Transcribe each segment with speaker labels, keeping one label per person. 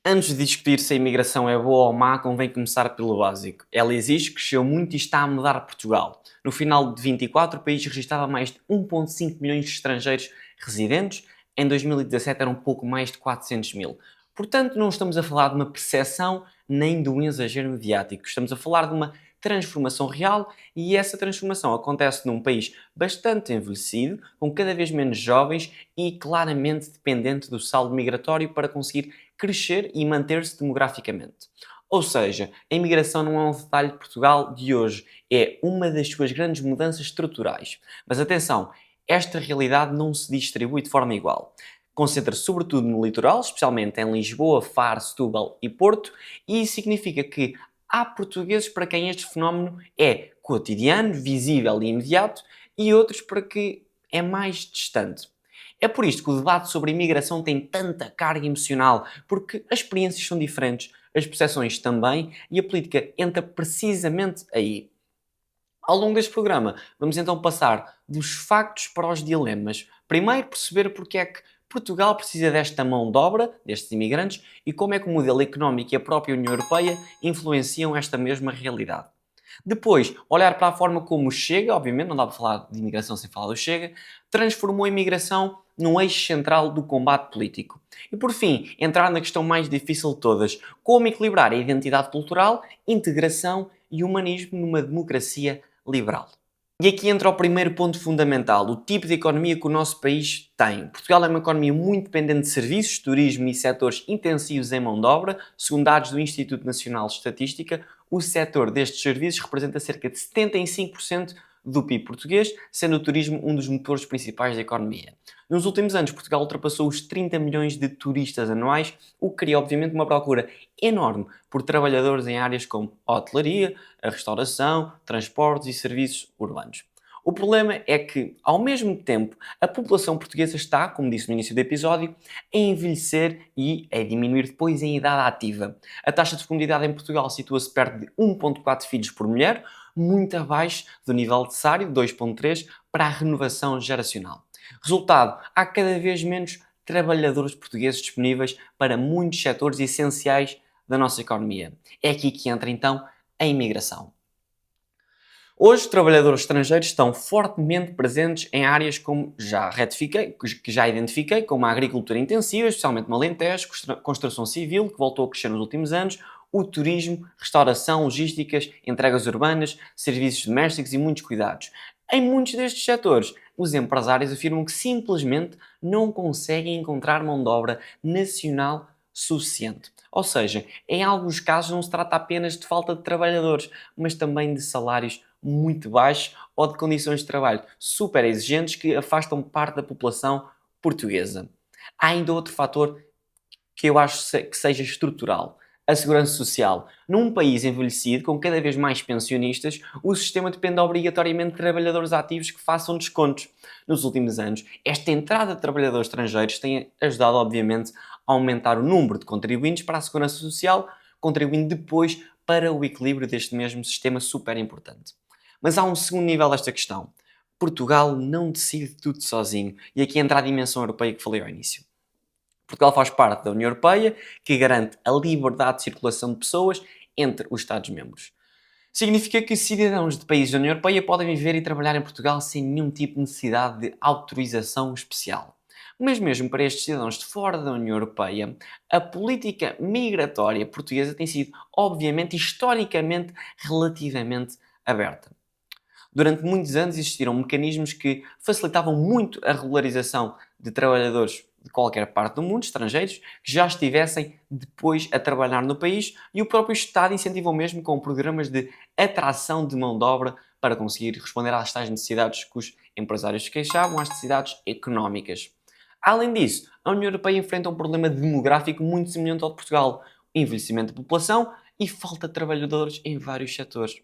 Speaker 1: Antes de discutir se a imigração é boa ou má, convém começar pelo básico. Ela existe, cresceu muito e está a mudar Portugal. No final de 24, o país registrava mais de 1,5 milhões de estrangeiros residentes. Em 2017 eram um pouco mais de 400 mil. Portanto, não estamos a falar de uma percepção nem de um exagero mediático. Estamos a falar de uma transformação real e essa transformação acontece num país bastante envelhecido, com cada vez menos jovens e claramente dependente do saldo migratório para conseguir crescer e manter-se demograficamente. Ou seja, a imigração não é um detalhe de Portugal de hoje, é uma das suas grandes mudanças estruturais. Mas atenção, esta realidade não se distribui de forma igual. Concentra-se sobretudo no litoral, especialmente em Lisboa, Faro, Setúbal e Porto, e isso significa que há portugueses para quem este fenómeno é cotidiano, visível e imediato, e outros para que é mais distante. É por isto que o debate sobre a imigração tem tanta carga emocional, porque as experiências são diferentes, as percepções também, e a política entra precisamente aí. Ao longo deste programa, vamos então passar dos factos para os dilemas. Primeiro, perceber porque é que Portugal precisa desta mão de obra, destes imigrantes, e como é que o modelo económico e a própria União Europeia influenciam esta mesma realidade. Depois, olhar para a forma como o Chega, obviamente, não dá para falar de imigração sem falar do Chega, transformou a imigração num eixo central do combate político. E por fim, entrar na questão mais difícil de todas: como equilibrar a identidade cultural, integração e humanismo numa democracia liberal. E aqui entra o primeiro ponto fundamental, o tipo de economia que o nosso país tem. Portugal é uma economia muito dependente de serviços, turismo e setores intensivos em mão de obra. Segundo dados do Instituto Nacional de Estatística, o setor destes serviços representa cerca de 75% do PIB português, sendo o turismo um dos motores principais da economia. Nos últimos anos, Portugal ultrapassou os 30 milhões de turistas anuais, o que cria, obviamente, uma procura enorme por trabalhadores em áreas como a hotelaria, a restauração, transportes e serviços urbanos. O problema é que, ao mesmo tempo, a população portuguesa está, como disse no início do episódio, a envelhecer e a diminuir depois em idade ativa. A taxa de fecundidade em Portugal situa-se perto de 1,4 filhos por mulher, muito abaixo do nível necessário, 2,3, para a renovação geracional. Resultado, há cada vez menos trabalhadores portugueses disponíveis para muitos setores essenciais da nossa economia. É aqui que entra então a imigração. Hoje, trabalhadores estrangeiros estão fortemente presentes em áreas como já retifiquei, que já identifiquei, como a agricultura intensiva, especialmente no Alentejo, construção civil, que voltou a crescer nos últimos anos, o turismo, restauração, logísticas, entregas urbanas, serviços domésticos e muitos cuidados. Em muitos destes setores, os empresários afirmam que simplesmente não conseguem encontrar mão de obra nacional suficiente. Ou seja, em alguns casos não se trata apenas de falta de trabalhadores, mas também de salários muito baixos ou de condições de trabalho super exigentes que afastam parte da população portuguesa. Há ainda outro fator que eu acho que seja estrutural: a segurança social. Num país envelhecido, com cada vez mais pensionistas, o sistema depende obrigatoriamente de trabalhadores ativos que façam descontos. Nos últimos anos, esta entrada de trabalhadores estrangeiros tem ajudado, obviamente, a aumentar o número de contribuintes para a segurança social, contribuindo depois para o equilíbrio deste mesmo sistema super importante. Mas há um segundo nível desta questão. Portugal não decide tudo sozinho, e aqui entra a dimensão europeia que falei ao início. Portugal faz parte da União Europeia, que garante a liberdade de circulação de pessoas entre os Estados-membros. Significa que cidadãos de países da União Europeia podem viver e trabalhar em Portugal sem nenhum tipo de necessidade de autorização especial. Mas mesmo para estes cidadãos de fora da União Europeia, a política migratória portuguesa tem sido, obviamente, historicamente, relativamente aberta. Durante muitos anos existiram mecanismos que facilitavam muito a regularização de trabalhadores de qualquer parte do mundo, estrangeiros, que já estivessem depois a trabalhar no país, e o próprio Estado incentivou mesmo com programas de atração de mão de obra para conseguir responder às tais necessidades que os empresários se queixavam, às necessidades económicas. Além disso, a União Europeia enfrenta um problema demográfico muito semelhante ao de Portugal: envelhecimento da população e falta de trabalhadores em vários setores.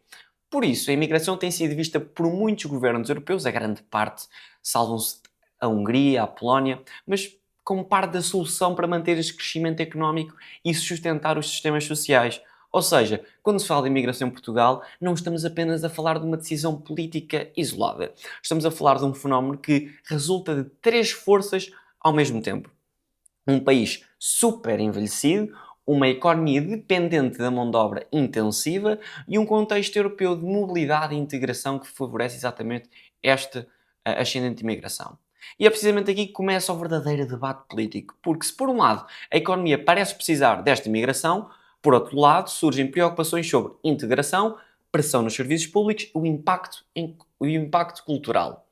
Speaker 1: Por isso, a imigração tem sido vista por muitos governos europeus, a grande parte, salvam-se a Hungria, a Polónia, mas como parte da solução para manter este crescimento económico e sustentar os sistemas sociais. Ou seja, quando se fala de imigração em Portugal, não estamos apenas a falar de uma decisão política isolada. Estamos a falar de um fenómeno que resulta de três forças ao mesmo tempo: um país super envelhecido, uma economia dependente da mão de obra intensiva e um contexto europeu de mobilidade e integração que favorece exatamente esta ascendente imigração. E é precisamente aqui que começa o verdadeiro debate político, porque se por um lado a economia parece precisar desta imigração, por outro lado surgem preocupações sobre integração, pressão nos serviços públicos e o impacto cultural.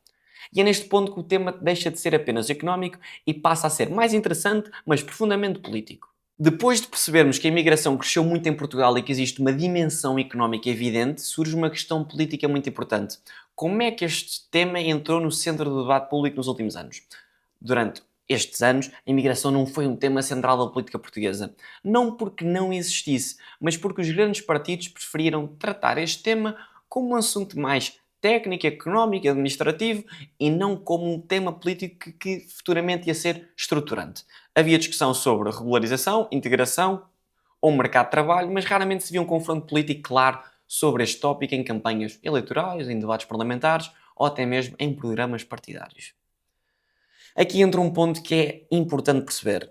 Speaker 1: E é neste ponto que o tema deixa de ser apenas económico e passa a ser mais interessante, mas profundamente político. Depois de percebermos que a imigração cresceu muito em Portugal e que existe uma dimensão económica evidente, surge uma questão política muito importante. Como é que este tema entrou no centro do debate público nos últimos anos? Durante estes anos, a imigração não foi um tema central da política portuguesa. Não porque não existisse, mas porque os grandes partidos preferiram tratar este tema como um assunto mais técnico, económico, administrativo e não como um tema político que futuramente ia ser estruturante. Havia discussão sobre regularização, integração ou mercado de trabalho, mas raramente se via um confronto político claro sobre este tópico em campanhas eleitorais, em debates parlamentares ou até mesmo em programas partidários. Aqui entra um ponto que é importante perceber.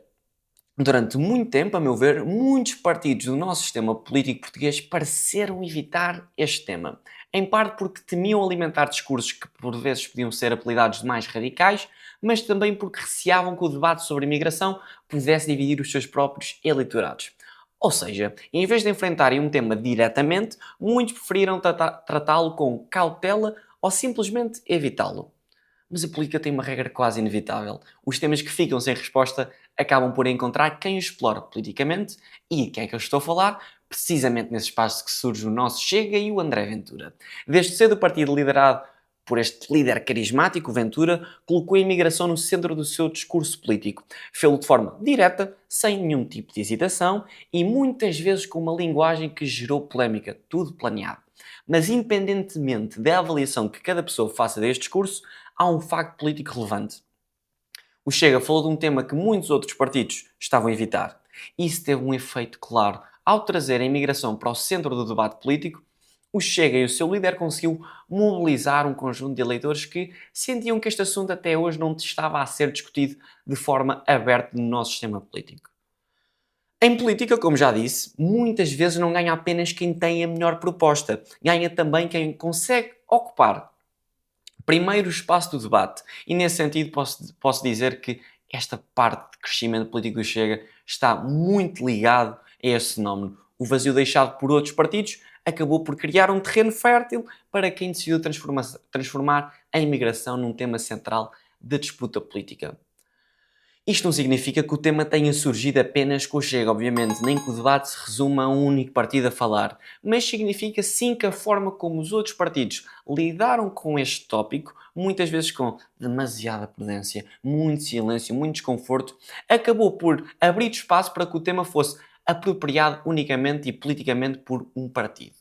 Speaker 1: Durante muito tempo, a meu ver, muitos partidos do nosso sistema político português pareceram evitar este tema. Em parte porque temiam alimentar discursos que por vezes podiam ser apelidados de mais radicais, mas também porque receavam que o debate sobre imigração pudesse dividir os seus próprios eleitorados. Ou seja, em vez de enfrentarem um tema diretamente, muitos preferiram tratá-lo com cautela ou simplesmente evitá-lo. Mas a política tem uma regra quase inevitável. Os temas que ficam sem resposta acabam por encontrar quem os explora politicamente e quem é que eu estou a falar? Precisamente nesse espaço que surge o nosso Chega e o André Ventura. Desde cedo o partido liderado por este líder carismático, Ventura, colocou a imigração no centro do seu discurso político. Fê-lo de forma direta, sem nenhum tipo de hesitação e muitas vezes com uma linguagem que gerou polémica, tudo planeado. Mas independentemente da avaliação que cada pessoa faça deste discurso, há um facto político relevante. O Chega falou de um tema que muitos outros partidos estavam a evitar. Isso teve um efeito claro. Ao trazer a imigração para o centro do debate político, o Chega e o seu líder conseguiu mobilizar um conjunto de eleitores que sentiam que este assunto até hoje não estava a ser discutido de forma aberta no nosso sistema político. Em política, como já disse, muitas vezes não ganha apenas quem tem a melhor proposta, ganha também quem consegue ocupar primeiro espaço do debate. E nesse sentido posso dizer que esta parte de crescimento político do Chega está muito ligado a este fenómeno. O vazio deixado por outros partidos acabou por criar um terreno fértil para quem decidiu transformar a imigração num tema central da disputa política. Isto não significa que o tema tenha surgido apenas com o Chega, obviamente, nem que o debate se resuma a um único partido a falar, mas significa sim que a forma como os outros partidos lidaram com este tópico, muitas vezes com demasiada prudência, muito silêncio, muito desconforto, acabou por abrir espaço para que o tema fosse apropriado unicamente e politicamente por um partido.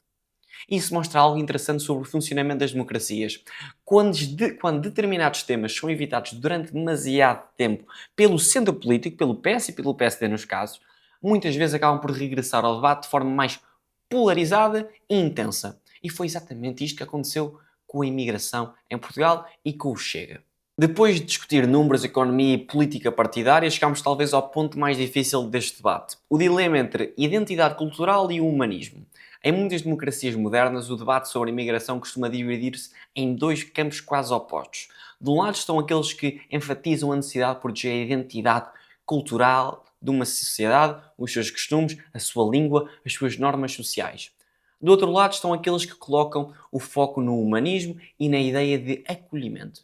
Speaker 1: Isso mostra algo interessante sobre o funcionamento das democracias. Quando determinados temas são evitados durante demasiado tempo pelo centro político, pelo PS e pelo PSD nos casos, muitas vezes acabam por regressar ao debate de forma mais polarizada e intensa. E foi exatamente isto que aconteceu com a imigração em Portugal e com o Chega. Depois de discutir números, economia e política partidária, chegamos talvez ao ponto mais difícil deste debate: o dilema entre identidade cultural e o humanismo. Em muitas democracias modernas, o debate sobre a imigração costuma dividir-se em dois campos quase opostos. De um lado estão aqueles que enfatizam a necessidade de proteger a identidade cultural de uma sociedade, os seus costumes, a sua língua, as suas normas sociais. Do outro lado estão aqueles que colocam o foco no humanismo e na ideia de acolhimento.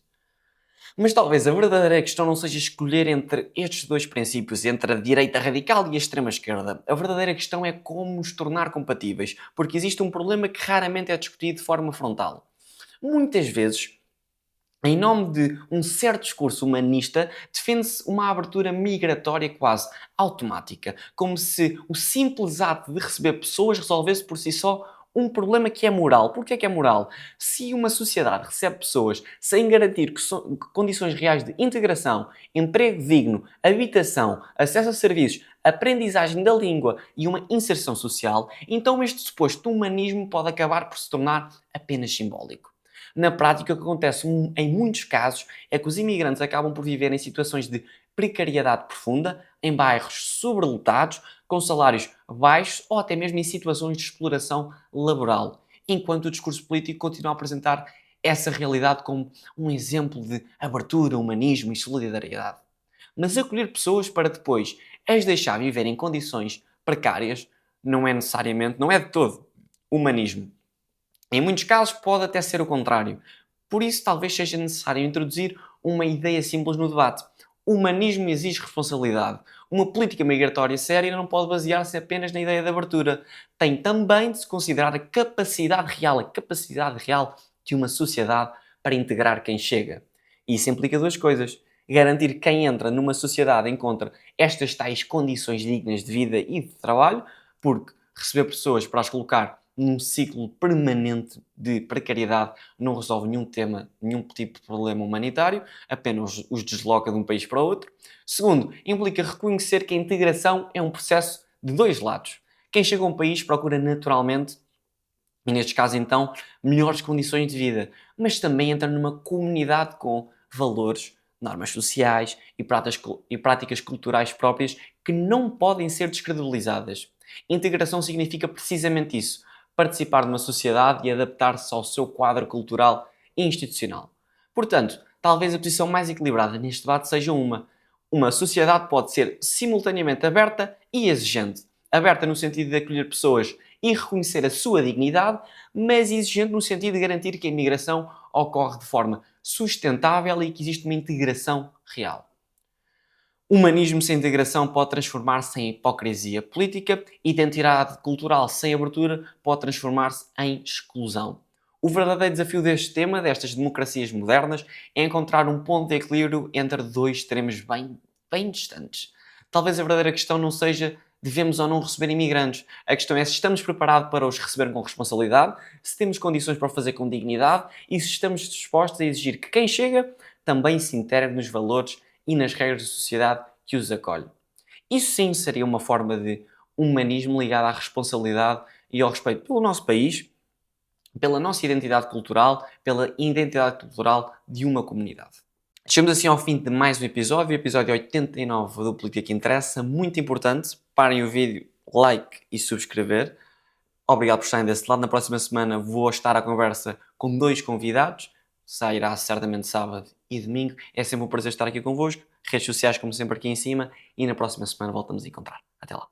Speaker 1: Mas talvez a verdadeira questão não seja escolher entre estes dois princípios, entre a direita radical e a extrema-esquerda. A verdadeira questão é como os tornar compatíveis, porque existe um problema que raramente é discutido de forma frontal. Muitas vezes, em nome de um certo discurso humanista, defende-se uma abertura migratória quase automática, como se o simples ato de receber pessoas resolvesse por si só um problema que é moral. Porquê que é moral? Se uma sociedade recebe pessoas sem garantir condições reais de integração, emprego digno, habitação, acesso a serviços, aprendizagem da língua e uma inserção social, então este suposto humanismo pode acabar por se tornar apenas simbólico. Na prática, o que acontece em muitos casos é que os imigrantes acabam por viver em situações de precariedade profunda, em bairros sobrelotados, com salários baixos ou até mesmo em situações de exploração laboral, enquanto o discurso político continua a apresentar essa realidade como um exemplo de abertura, humanismo e solidariedade. Mas acolher pessoas para depois as deixar viver em condições precárias não é necessariamente, não é de todo, humanismo. Em muitos casos pode até ser o contrário. Por isso talvez seja necessário introduzir uma ideia simples no debate. O humanismo exige responsabilidade. Uma política migratória séria não pode basear-se apenas na ideia de abertura. Tem também de se considerar a capacidade real de uma sociedade para integrar quem chega. Isso implica duas coisas. Garantir que quem entra numa sociedade encontra estas tais condições dignas de vida e de trabalho, porque receber pessoas para as colocar num ciclo permanente de precariedade não resolve nenhum tema, nenhum tipo de problema humanitário, apenas os desloca de um país para outro. Segundo, implica reconhecer que a integração é um processo de dois lados. Quem chega a um país procura naturalmente, e nestes casos então, melhores condições de vida, mas também entra numa comunidade com valores, normas sociais e práticas culturais próprias que não podem ser descredibilizadas. Integração significa precisamente isso, participar de uma sociedade e adaptar-se ao seu quadro cultural e institucional. Portanto, talvez a posição mais equilibrada neste debate seja uma sociedade pode ser simultaneamente aberta e exigente. Aberta no sentido de acolher pessoas e reconhecer a sua dignidade, mas exigente no sentido de garantir que a imigração ocorre de forma sustentável e que existe uma integração real. Humanismo sem integração pode transformar-se em hipocrisia política, identidade cultural sem abertura pode transformar-se em exclusão. O verdadeiro desafio deste tema, destas democracias modernas, é encontrar um ponto de equilíbrio entre dois extremos bem distantes. Talvez a verdadeira questão não seja devemos ou não receber imigrantes. A questão é se estamos preparados para os receber com responsabilidade, se temos condições para o fazer com dignidade e se estamos dispostos a exigir que quem chega também se integre nos valores e nas regras da sociedade que os acolhe. Isso sim seria uma forma de humanismo ligado à responsabilidade e ao respeito pelo nosso país, pela nossa identidade cultural, pela identidade cultural de uma comunidade. Chegamos assim ao fim de mais um episódio, o episódio 89 do Política que Interessa, muito importante. Parem o vídeo, like e subscrever. Obrigado por estarem desse lado. Na próxima semana vou estar à conversa com dois convidados. Sairá certamente sábado e domingo. É sempre um prazer estar aqui convosco. Redes sociais, como sempre, aqui em cima. E na próxima semana voltamos a encontrar. Até lá.